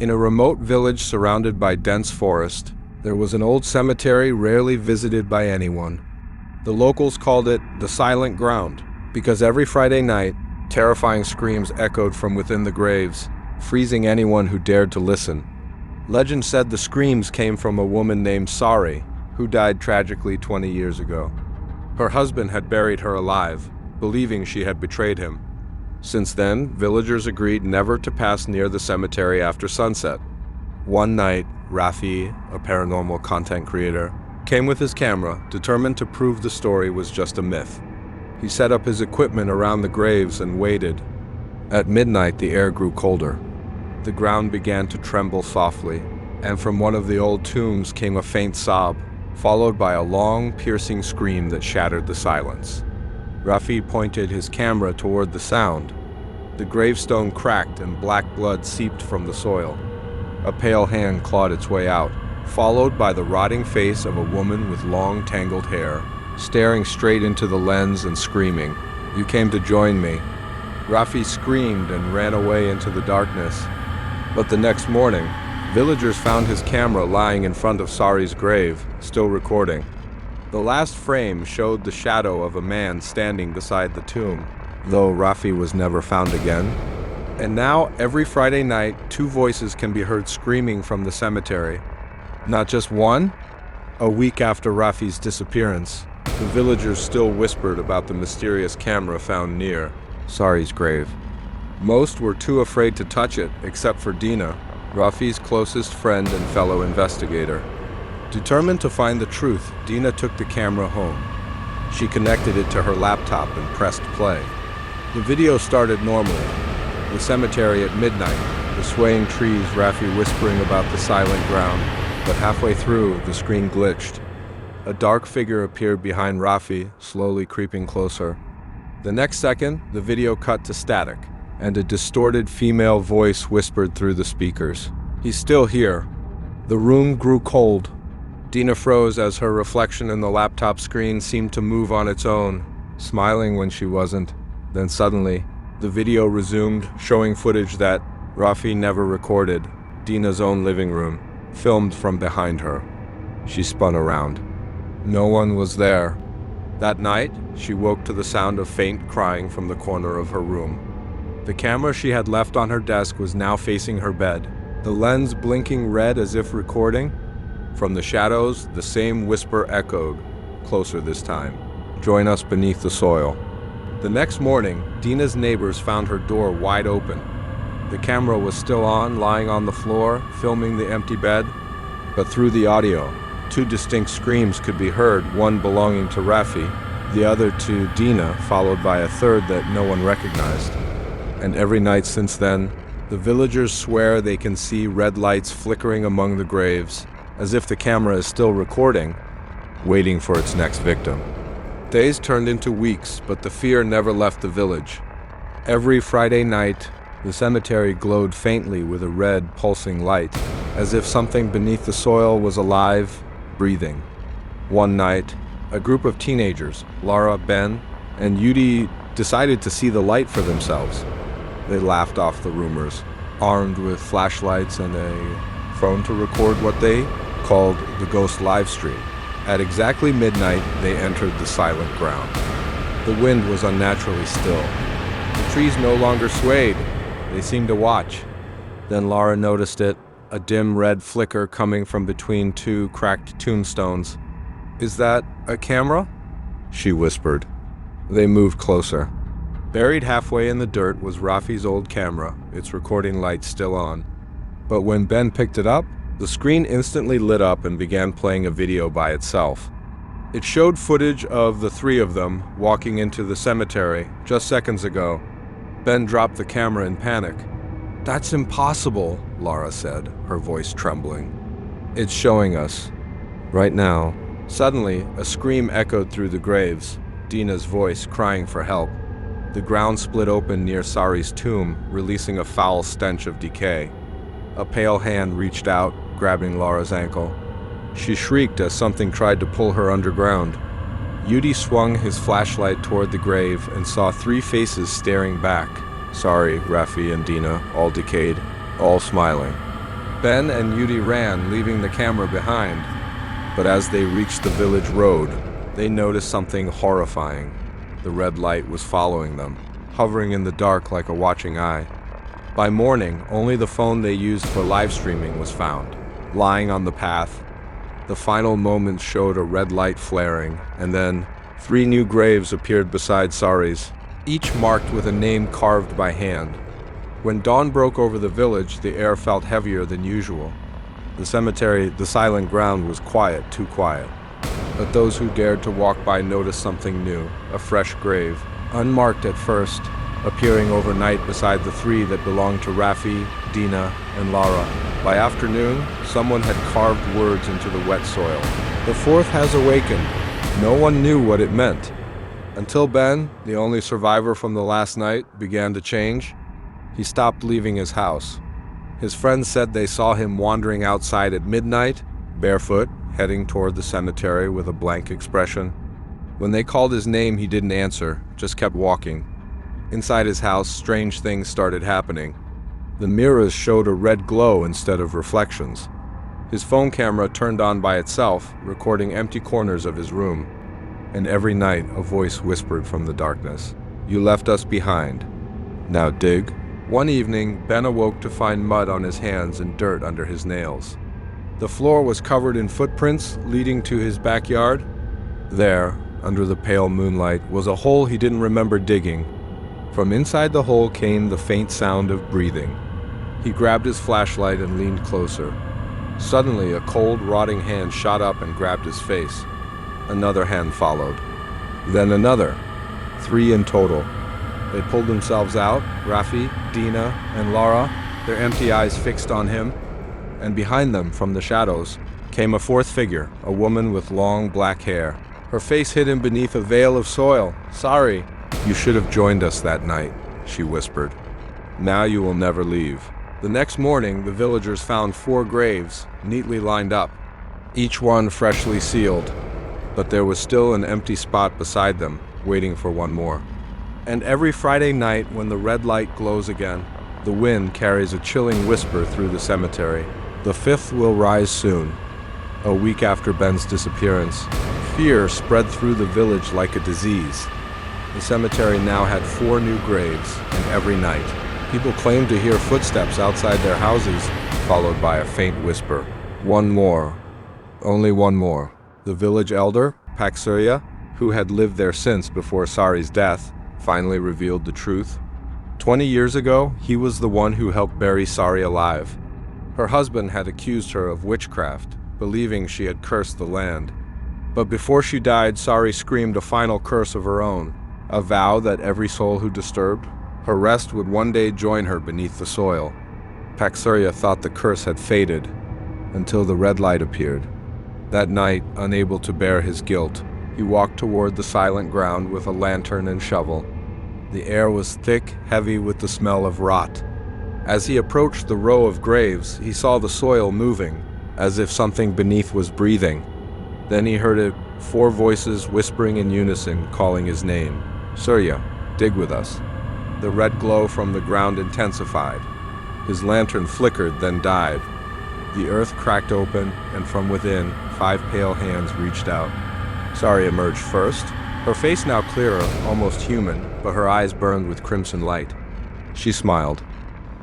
In a remote village surrounded by dense forest, there was an old cemetery rarely visited by anyone. The locals called it the Silent Ground because every Friday night, terrifying screams echoed from within the graves, freezing anyone who dared to listen. Legend said the screams came from a woman named Sari, who died tragically 20 years ago. Her husband had buried her alive, believing she had betrayed him. Since then, villagers agreed never to pass near the cemetery after sunset. One night, Rafi, a paranormal content creator, came with his camera, determined to prove the story was just a myth. He set up his equipment around the graves and waited. At midnight, the air grew colder. The ground began to tremble softly, and from one of the old tombs came a faint sob, followed by a long, piercing scream that shattered the silence. Rafi pointed his camera toward the sound. The gravestone cracked and black blood seeped from the soil. A pale hand clawed its way out, followed by the rotting face of a woman with long, tangled hair, staring straight into the lens and screaming, "You came to join me." Rafi screamed and ran away into the darkness. But the next morning, villagers found his camera lying in front of Sari's grave, still recording. The last frame showed the shadow of a man standing beside the tomb, though Rafi was never found again. And now, every Friday night, two voices can be heard screaming from the cemetery. Not just one? A week after Rafi's disappearance, the villagers still whispered about the mysterious camera found near Sari's grave. Most were too afraid to touch it, except for Dina, Rafi's closest friend and fellow investigator. Determined to find the truth, Dina took the camera home. She connected it to her laptop and pressed play. The video started normally. The cemetery at midnight, the swaying trees, Rafi whispering about the silent ground. But halfway through, the screen glitched. A dark figure appeared behind Rafi, slowly creeping closer. The next second, the video cut to static, and a distorted female voice whispered through the speakers. "He's still here." The room grew cold. Dina froze as her reflection in the laptop screen seemed to move on its own, smiling when she wasn't. Then suddenly, the video resumed, showing footage that Rafi never recorded, Dina's own living room, filmed from behind her. She spun around. No one was there. That night, she woke to the sound of faint crying from the corner of her room. The camera she had left on her desk was now facing her bed, the lens blinking red as if recording. From the shadows, the same whisper echoed, closer this time. "Join us beneath the soil." The next morning, Dina's neighbors found her door wide open. The camera was still on, lying on the floor, filming the empty bed. But through the audio, two distinct screams could be heard, one belonging to Rafi, the other to Dina, followed by a third that no one recognized. And every night since then, the villagers swear they can see red lights flickering among the graves, as if the camera is still recording, waiting for its next victim. Days turned into weeks, but the fear never left the village. Every Friday night, the cemetery glowed faintly with a red, pulsing light, as if something beneath the soil was alive, breathing. One night, a group of teenagers, Lara, Ben, and Yudi, decided to see the light for themselves. They laughed off the rumors, armed with flashlights and a phone to record what they called the ghost live stream. At exactly midnight, they entered the silent ground. The wind was unnaturally still. The trees no longer swayed. They seemed to watch. Then Lara noticed it, a dim red flicker coming from between two cracked tombstones. "Is that a camera?" she whispered. They moved closer. Buried halfway in the dirt was Rafi's old camera, its recording light still on. But when Ben picked it up, the screen instantly lit up and began playing a video by itself. It showed footage of the three of them walking into the cemetery just seconds ago. Ben dropped the camera in panic. "That's impossible," Lara said, her voice trembling. "It's showing us. Right now." Suddenly, a scream echoed through the graves, Dina's voice crying for help. The ground split open near Sari's tomb, releasing a foul stench of decay. A pale hand reached out, grabbing Lara's ankle. She shrieked as something tried to pull her underground. Yudi swung his flashlight toward the grave and saw three faces staring back. Sari, Rafi, and Dina, all decayed, all smiling. Ben and Yudi ran, leaving the camera behind. But as they reached the village road, they noticed something horrifying. The red light was following them, hovering in the dark like a watching eye. By morning, only the phone they used for live streaming was found, lying on the path. The final moments showed a red light flaring, and then 3 new graves appeared beside Sari's, each marked with a name carved by hand. When dawn broke over the village, the air felt heavier than usual. The cemetery, the silent ground, was quiet, too quiet. But those who dared to walk by noticed something new, a fresh grave, unmarked at first, appearing overnight beside the 3 that belonged to Rafi, Dina, and Lara. By afternoon, someone had carved words into the wet soil. The 4th has awakened. No one knew what it meant. Until Ben, the only survivor from the last night, began to change. He stopped leaving his house. His friends said they saw him wandering outside at midnight, barefoot, heading toward the cemetery with a blank expression. When they called his name, he didn't answer, just kept walking. Inside his house, strange things started happening. The mirrors showed a red glow instead of reflections. His phone camera turned on by itself, recording empty corners of his room. And every night, a voice whispered from the darkness, "You left us behind. Now dig." One evening, Ben awoke to find mud on his hands and dirt under his nails. The floor was covered in footprints leading to his backyard. There, under the pale moonlight, was a hole he didn't remember digging. From inside the hole came the faint sound of breathing. He grabbed his flashlight and leaned closer. Suddenly, a cold, rotting hand shot up and grabbed his face. Another hand followed. Then another. 3 in total. They pulled themselves out, Rafi, Dina, and Lara, their empty eyes fixed on him. And behind them, from the shadows, came a 4th figure, a woman with long black hair. Her face hidden beneath a veil of soil. "Sorry, you should have joined us that night," she whispered. "Now you will never leave." The next morning, the villagers found 4 graves, neatly lined up, each one freshly sealed. But there was still an empty spot beside them, waiting for one more. And every Friday night, when the red light glows again, the wind carries a chilling whisper through the cemetery. The 5th will rise soon. A week after Ben's disappearance, fear spread through the village like a disease. The cemetery now had 4 new graves, and every night, people claimed to hear footsteps outside their houses, followed by a faint whisper. One more. Only one more. The village elder, Paksurya, who had lived there since before Sari's death, finally revealed the truth. 20 years ago, he was the one who helped bury Sari alive. Her husband had accused her of witchcraft, believing she had cursed the land. But before she died, Sari screamed a final curse of her own, a vow that every soul who disturbed her rest would one day join her beneath the soil. Paksurya thought the curse had faded, until the red light appeared. That night, unable to bear his guilt, he walked toward the silent ground with a lantern and shovel. The air was thick, heavy with the smell of rot. As he approached the row of graves, he saw the soil moving, as if something beneath was breathing. Then he heard 4 voices whispering in unison, calling his name. "Surya, dig with us." The red glow from the ground intensified. His lantern flickered, then died. The earth cracked open, and from within, 5 pale hands reached out. Sari emerged first, her face now clearer, almost human, but her eyes burned with crimson light. She smiled.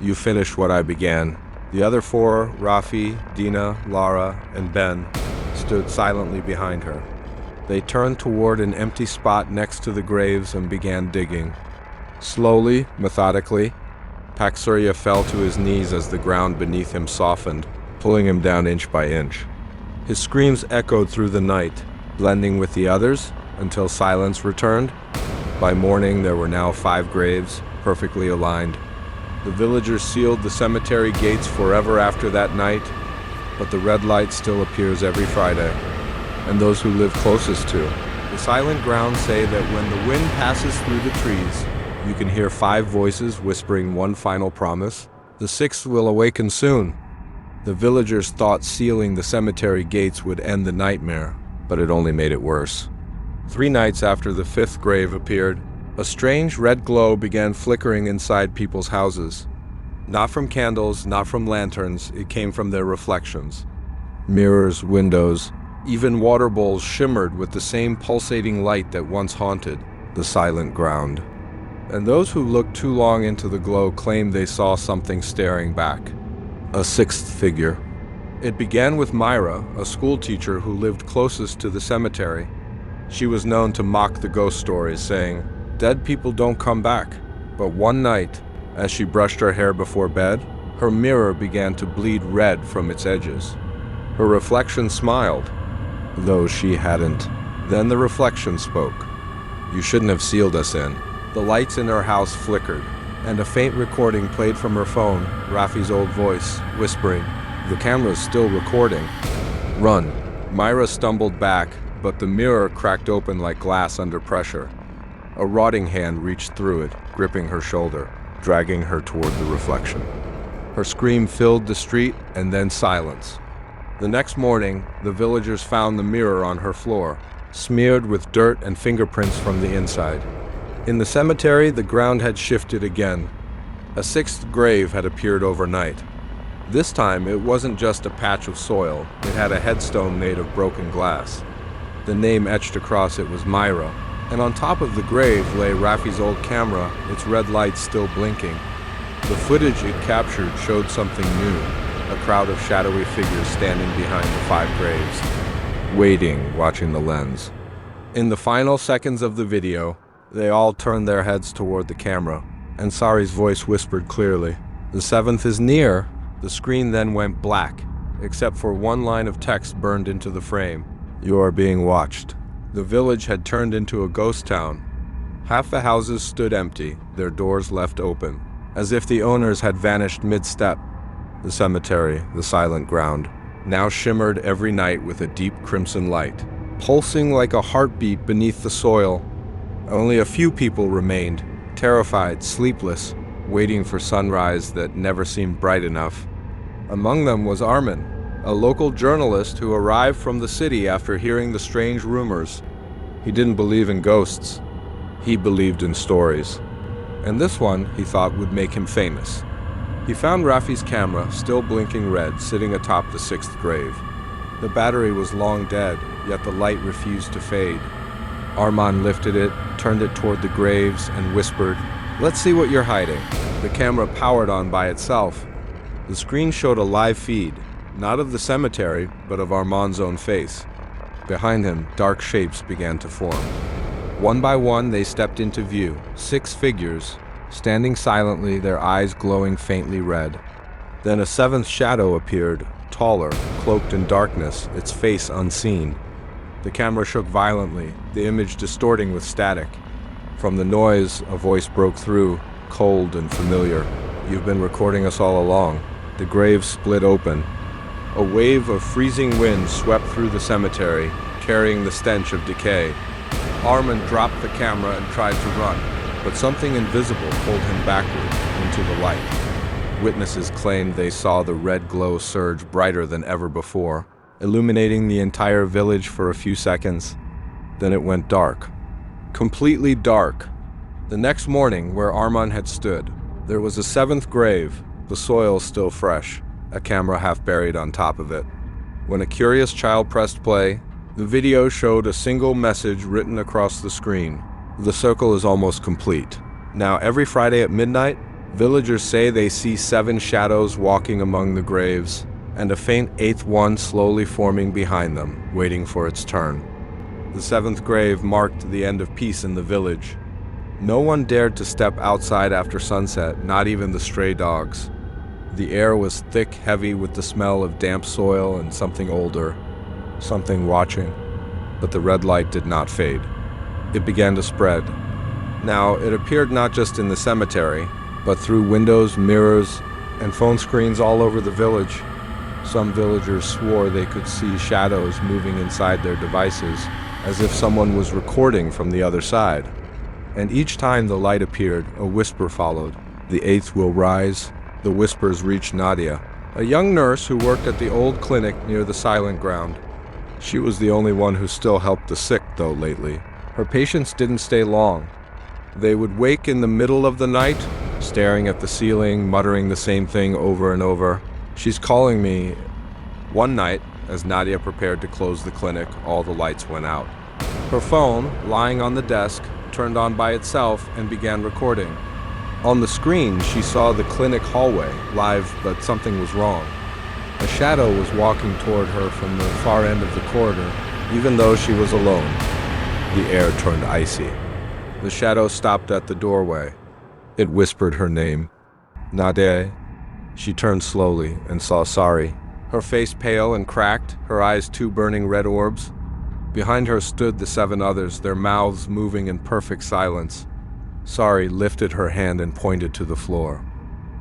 "You finished what I began." The other 4, Rafi, Dina, Lara, and Ben, stood silently behind her. They turned toward an empty spot next to the graves and began digging. Slowly, methodically, Paksurya fell to his knees as the ground beneath him softened, pulling him down inch by inch. His screams echoed through the night, blending with the others, until silence returned. By morning, there were now 5 graves, perfectly aligned. The villagers sealed the cemetery gates forever after that night, but the red light still appears every Friday. And those who live closest to the silent ground say that when the wind passes through the trees, you can hear 5 voices whispering one final promise. The 6th will awaken soon. The villagers thought sealing the cemetery gates would end the nightmare, but it only made it worse. 3 nights after the 5th grave appeared, a strange red glow began flickering inside people's houses. Not from candles, not from lanterns, it came from their reflections. Mirrors, windows, even water bowls shimmered with the same pulsating light that once haunted the silent ground. And those who looked too long into the glow claimed they saw something staring back. A sixth figure. It began with Myra, a schoolteacher who lived closest to the cemetery. She was known to mock the ghost stories, saying, "Dead people don't come back." But one night, as she brushed her hair before bed, her mirror began to bleed red from its edges. Her reflection smiled, though she hadn't. Then the reflection spoke. "You shouldn't have sealed us in." The lights in her house flickered, and a faint recording played from her phone, Rafi's old voice, whispering, "The camera's still recording. Run." Myra stumbled back, but the mirror cracked open like glass under pressure. A rotting hand reached through it, gripping her shoulder, dragging her toward the reflection. Her scream filled the street, and then silence. The next morning, the villagers found the mirror on her floor, smeared with dirt and fingerprints from the inside. In the cemetery, the ground had shifted again. A sixth grave had appeared overnight. This time, it wasn't just a patch of soil. It had a headstone made of broken glass. The name etched across it was Myra, and on top of the grave lay Rafi's old camera, its red lights still blinking. The footage it captured showed something new, a crowd of shadowy figures standing behind the 5 graves, waiting, watching the lens. In the final seconds of the video, they all turned their heads toward the camera, and Sari's voice whispered clearly, "The 7th is near." The screen then went black, except for one line of text burned into the frame. "You are being watched." The village had turned into a ghost town. Half the houses stood empty, their doors left open, as if the owners had vanished mid-step. The cemetery, the silent ground, now shimmered every night with a deep crimson light, pulsing like a heartbeat beneath the soil. Only a few people remained, terrified, sleepless, waiting for sunrise that never seemed bright enough. Among them was Armin, a local journalist who arrived from the city after hearing the strange rumors. He didn't believe in ghosts. He believed in stories. And this one, he thought, would make him famous. He found Rafi's camera, still blinking red, sitting atop the 6th grave. The battery was long dead, yet the light refused to fade. Arman lifted it, turned it toward the graves, and whispered, "Let's see what you're hiding." The camera powered on by itself. The screen showed a live feed, not of the cemetery, but of Arman's own face. Behind him, dark shapes began to form. One by one, they stepped into view, 6 figures, standing silently, their eyes glowing faintly red. Then a 7th shadow appeared, taller, cloaked in darkness, its face unseen. The camera shook violently, the image distorting with static. From the noise, a voice broke through, cold and familiar. "You've been recording us all along." The grave split open. A wave of freezing wind swept through the cemetery, carrying the stench of decay. Armin dropped the camera and tried to run, but something invisible pulled him backward into the light. Witnesses claimed they saw the red glow surge brighter than ever before, illuminating the entire village for a few seconds. Then it went dark. Completely dark. The next morning, where Arman had stood, there was a 7th grave, the soil still fresh, a camera half buried on top of it. When a curious child pressed play, the video showed a single message written across the screen. "The circle is almost complete. Now every Friday at midnight, villagers say they see 7 shadows walking among the graves, and a faint 8th one slowly forming behind them, waiting for its turn." The 7th grave marked the end of peace in the village. No one dared to step outside after sunset, not even the stray dogs. The air was thick, heavy with the smell of damp soil and something older, something watching. But the red light did not fade. It began to spread. Now, it appeared not just in the cemetery, but through windows, mirrors, and phone screens all over the village. Some villagers swore they could see shadows moving inside their devices, as if someone was recording from the other side. And each time the light appeared, a whisper followed. "The 8th will rise." The whispers reached Nadia, a young nurse who worked at the old clinic near the silent ground. She was the only one who still helped the sick, though, lately. Her patients didn't stay long. They would wake in the middle of the night, staring at the ceiling, muttering the same thing over and over. "She's calling me." One night, as Nadia prepared to close the clinic, all the lights went out. Her phone, lying on the desk, turned on by itself and began recording. On the screen, she saw the clinic hallway, live, but something was wrong. A shadow was walking toward her from the far end of the corridor, even though she was alone. The air turned icy. The shadow stopped at the doorway. It whispered her name. "Nadia." She turned slowly and saw Sari, her face pale and cracked, her eyes two burning red orbs. Behind her stood the 7 others, their mouths moving in perfect silence. Sari lifted her hand and pointed to the floor.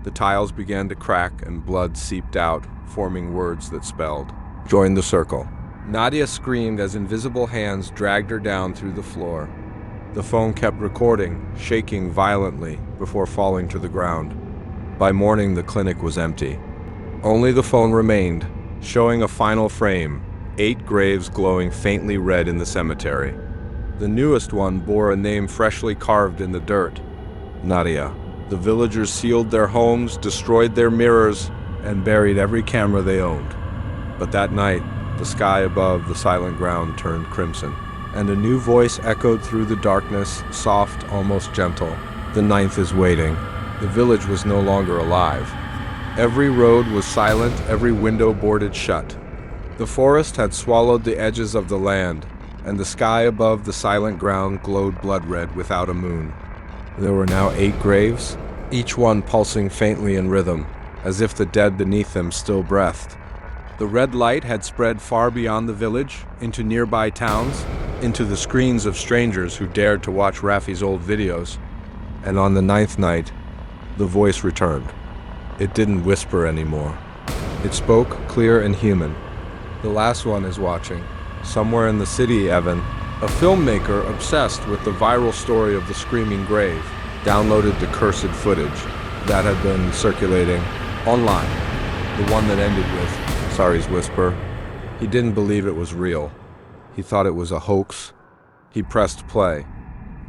The tiles began to crack and blood seeped out, forming words that spelled, "Join the circle." Nadia screamed as invisible hands dragged her down through the floor. The phone kept recording, shaking violently before falling to the ground. By morning, the clinic was empty. Only the phone remained, showing a final frame, 8 graves glowing faintly red in the cemetery. The newest one bore a name freshly carved in the dirt: Nadia. The villagers sealed their homes, destroyed their mirrors, and buried every camera they owned. But that night, the sky above the silent ground turned crimson, and a new voice echoed through the darkness, soft, almost gentle. "The 9th is waiting." The village was no longer alive. Every road was silent, every window boarded shut. The forest had swallowed the edges of the land, and the sky above the silent ground glowed blood-red without a moon. There were now 8 graves, each one pulsing faintly in rhythm, as if the dead beneath them still breathed. The red light had spread far beyond the village, into nearby towns, into the screens of strangers who dared to watch Rafi's old videos. And on the 9th night, the voice returned. It didn't whisper anymore. It spoke clear and human. "The last one is watching. Somewhere in the city, Evan." A filmmaker obsessed with the viral story of the screaming grave downloaded the cursed footage that had been circulating online, the one that ended with Sari's whisper. He didn't believe it was real. He thought it was a hoax. He pressed play.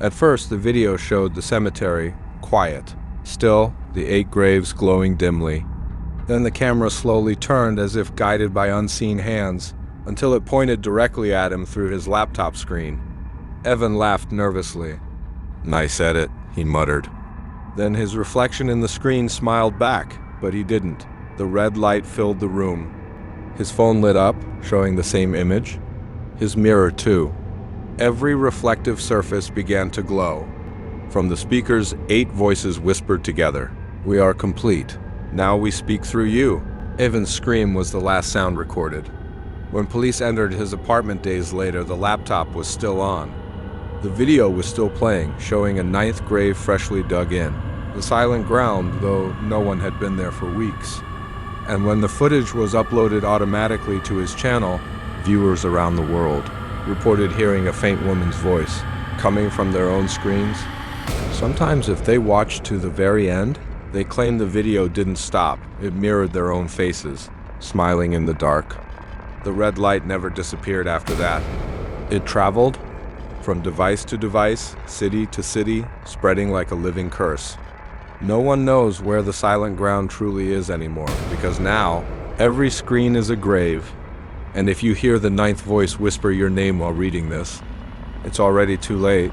At first, the video showed the cemetery quiet, still, the 8 graves glowing dimly. Then the camera slowly turned as if guided by unseen hands, until it pointed directly at him through his laptop screen. Evan laughed nervously. "Nice edit," he muttered. Then his reflection in the screen smiled back, but he didn't. The red light filled the room. His phone lit up, showing the same image. His mirror, too. Every reflective surface began to glow. From the speakers, 8 voices whispered together. "We are complete. Now we speak through you." Evan's scream was the last sound recorded. When police entered his apartment days later, the laptop was still on. The video was still playing, showing a 9th grave freshly dug in. The silent ground, though no one had been there for weeks. And when the footage was uploaded automatically to his channel, viewers around the world reported hearing a faint woman's voice, coming from their own screens. Sometimes if they watched to the very end, they claimed the video didn't stop. It mirrored their own faces, smiling in the dark. The red light never disappeared after that. It traveled from device to device, city to city, spreading like a living curse. No one knows where the silent ground truly is anymore, because now every screen is a grave. And if you hear the 9th voice whisper your name while reading this, it's already too late.